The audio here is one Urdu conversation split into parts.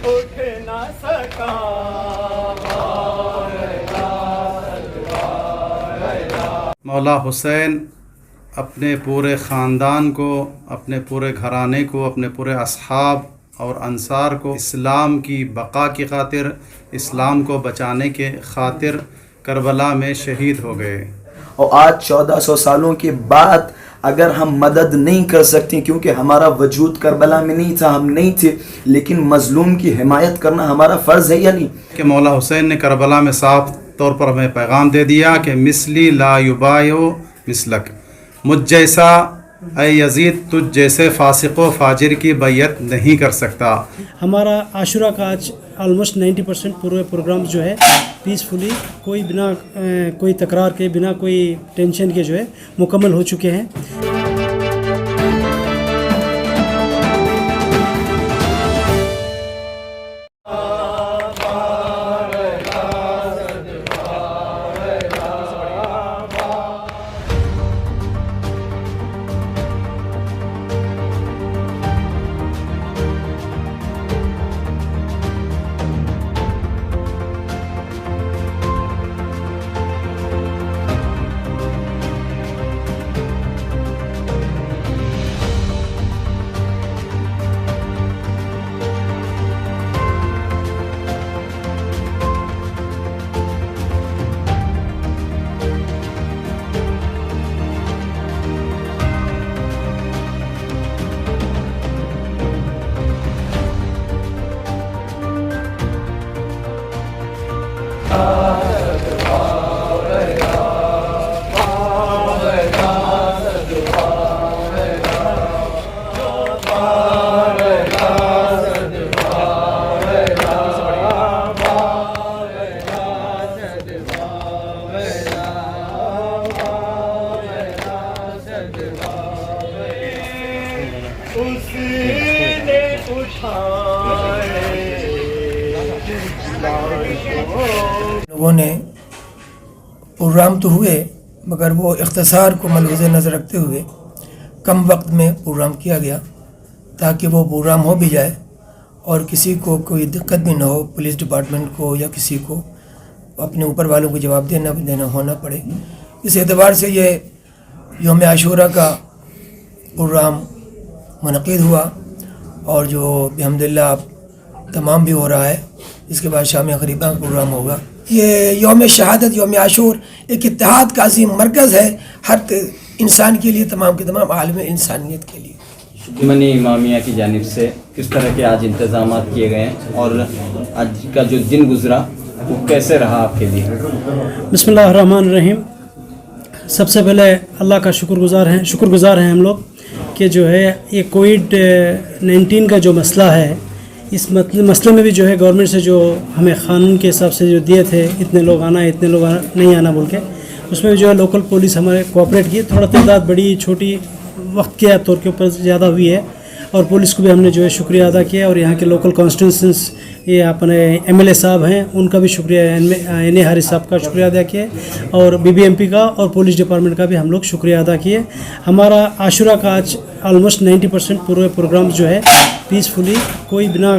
اٹھ نہ سکا. مولا حسین اپنے پورے خاندان کو، اپنے پورے گھرانے کو، اپنے پورے اصحاب اور انصار کو اسلام کی بقا کی خاطر، اسلام کو بچانے کے خاطر کربلا میں شہید ہو گئے. اور آج 1400 سالوں کے بعد اگر ہم مدد نہیں کر سکتے کیونکہ ہمارا وجود کربلا میں نہیں تھا، ہم نہیں تھے، لیکن مظلوم کی حمایت کرنا ہمارا فرض ہے یا نہیں؟ کہ مولا حسین نے کربلا میں صاف طور پر ہمیں پیغام دے دیا کہ مثلی لا یبایع مثلک، مجھ جیسا اے یزید تجھ جیسے فاسق و فاجر کی بیعت نہیں کر سکتا. ہمارا عاشورہ کا آج آلموسٹ 90% پورے پروگرامز جو ہے پیسفلی، کوئی بنا کوئی تکرار کے، بنا کوئی ٹینشن کے جو ہے مکمل ہو چکے ہیں. لوگوں نے پروگرام تو ہوئے مگر وہ اختصار کو ملحوظ نظر رکھتے ہوئے کم وقت میں پروگرام کیا گیا تاکہ وہ پروگرام ہو بھی جائے اور کسی کو کوئی دقت بھی نہ ہو، پولیس ڈپارٹمنٹ کو یا کسی کو اپنے اوپر والوں کو جواب دینا ہونا پڑے. اس اعتبار سے یہ یوم عاشورہ کا پروگرام منعقد ہوا اور جو بحمدللہ تمام بھی ہو رہا ہے. اس کے بعد شام غریبہ کا پروگرام ہوگا. یہ یوم شہادت، یوم عاشور ایک اتحاد کا عظیم مرکز ہے ہر انسان کے لیے، تمام کے تمام عالم انسانیت کے لیے. منی امامیہ کی جانب سے کس طرح کے آج انتظامات کیے گئے ہیں اور آج کا جو دن گزرا وہ کیسے رہا آپ کے لیے؟ بسم اللہ الرحمن الرحیم. سب سے پہلے اللہ کا شکر گزار ہیں ہم لوگ کہ جو ہے یہ کووڈ-19 کا جو مسئلہ ہے، اس مسئلے میں بھی جو ہے گورنمنٹ سے جو ہمیں قانون کے حساب سے جو دیے تھے اتنے لوگ آنا ہے، اتنے لوگ نہیں آنا بول کے، اس میں جو ہے لوکل پولیس ہمارے کوآپریٹ کی. تھوڑا تعداد بڑی چھوٹی وقت کے طور کے اوپر زیادہ ہوئی ہے اور پولیس کو بھی ہم نے جو ہے شکریہ ادا کیا اور یہاں کے لوکل کانسٹیٹوئنسیز یہ اپنے ایم ایل اے صاحب ہیں ان کا بھی شکریہ، این اے حارث صاحب کا شکریہ ادا کیے اور بی بی ایم پی کا اور پولیس ڈپارٹمنٹ کا بھی ہم لوگ شکریہ ادا کیے. ہمارا عاشورہ کا آج آلموسٹ 90% پورے پروگرامز جو ہے پیسفلی، کوئی بنا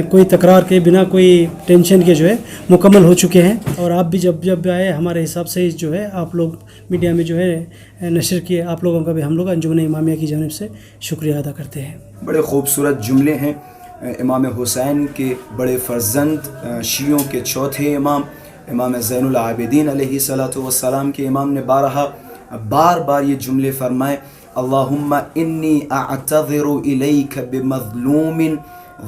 کوئی تکرار کے، بنا کوئی ٹینشن کے جو ہے مکمل ہو چکے ہیں. اور آپ بھی جب آئے ہمارے حساب سے جو ہے آپ لوگ میڈیا میں جو ہے نشر کیے، آپ لوگوں کا بھی ہم لوگ انجمن امامیہ کی جانب سے شکریہ ادا کرتے ہیں. بڑے خوبصورت جملے ہیں امام حسین کے بڑے فرزند، شیعوں کے چوتھے امام، امام زین العابدین علیہ الصلوۃ والسلام کے امام نے بار بار یہ جملے فرمائے: اللہم انی اعتذر الیک بمظلوم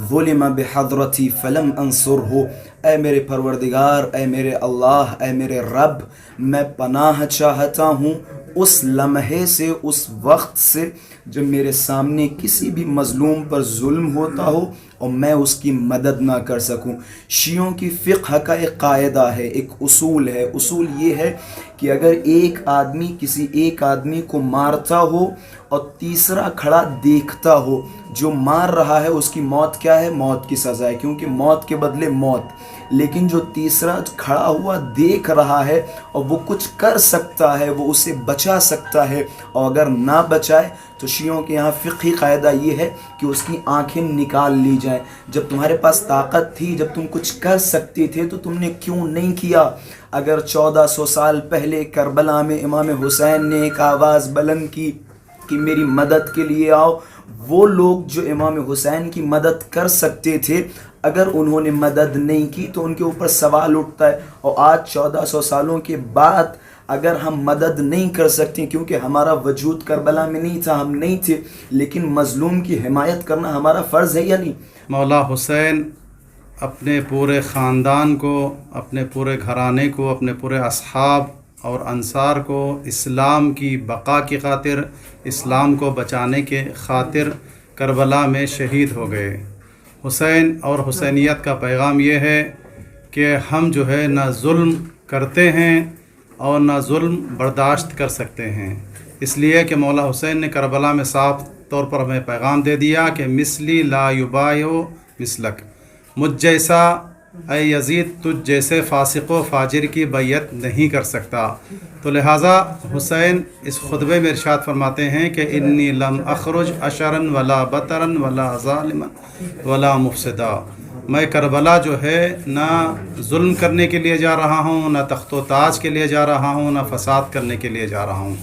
ظلم بحضرتی فلم انصرہ. اے میرے پروردگار، اے میرے اللہ، اے میرے رب، میں پناہ چاہتا ہوں اس لمحے سے، اس وقت سے جب میرے سامنے کسی بھی مظلوم پر ظلم ہوتا ہو اور میں اس کی مدد نہ کر سکوں. شیعوں کی فقہ کا ایک قاعدہ ہے، ایک اصول ہے. اصول یہ ہے کہ اگر ایک آدمی کسی ایک آدمی کو مارتا ہو اور تیسرا کھڑا دیکھتا ہو. جو مار رہا ہے اس کی موت کیا ہے؟ موت کی سزا ہے، کیونکہ موت کے بدلے موت. لیکن جو تیسرا کھڑا ہوا دیکھ رہا ہے اور وہ کچھ کر سکتا ہے، وہ اسے بچا سکتا ہے، اور اگر نہ بچائے تو شیعوں کے یہاں فقہی قاعدہ یہ ہے کہ اس کی آنکھیں نکال لی جائیں. جب تمہارے پاس طاقت تھی، جب تم کچھ کر سکتے تھے تو تم نے کیوں نہیں کیا؟ اگر 1400 سال پہلے کربلا میں امام حسین نے ایک آواز بلند کی کہ میری مدد کے لیے آؤ، وہ لوگ جو امام حسین کی مدد کر سکتے تھے، اگر انہوں نے مدد نہیں کی تو ان کے اوپر سوال اٹھتا ہے. اور آج 1400 سالوں کے بعد اگر ہم مدد نہیں کر سکتے، کیونکہ ہمارا وجود کربلا میں نہیں تھا، ہم نہیں تھے، لیکن مظلوم کی حمایت کرنا ہمارا فرض ہے یا نہیں؟ مولا حسین اپنے پورے خاندان کو، اپنے پورے گھرانے کو، اپنے پورے اصحاب اور انصار کو اسلام کی بقا کی خاطر، اسلام کو بچانے کے خاطر کربلا میں شہید ہو گئے. حسین اور حسینیت کا پیغام یہ ہے کہ ہم جو ہے نہ ظلم کرتے ہیں اور نہ ظلم برداشت کر سکتے ہیں. اس لیے کہ مولا حسین نے کربلا میں صاف طور پر ہمیں پیغام دے دیا کہ مثلی لا یبایع مثلک، مجھ جیسا اے یزید تجھ جیسے فاسق و فاجر کی بیعت نہیں کر سکتا. تو لہٰذا حسین اس خطبے میں ارشاد فرماتے ہیں کہ انی لم اخرج اشرا ولا بطرا ولا ظالما ولا مفسدا. میں کربلا جو ہے نہ ظلم کرنے کے لیے جا رہا ہوں، نہ تخت و تاج کے لیے جا رہا ہوں، نہ فساد کرنے کے لیے جا رہا ہوں،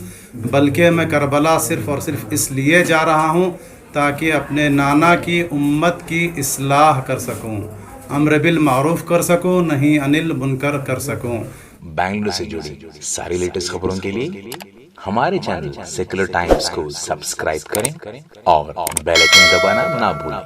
بلکہ میں کربلا صرف اور صرف اس لیے جا رہا ہوں تاکہ اپنے نانا کی امت کی اصلاح کر سکوں، امر بالمعروف کر سکوں، نہیں انل منکر کر سکوں. بنگلور سے جڑی ساری لیٹسٹ خبروں کے لیے ہمارے چینل سیکولر ٹائمز کو سبسکرائب کریں اور بیل آئکن دبانا نہ بھولیں.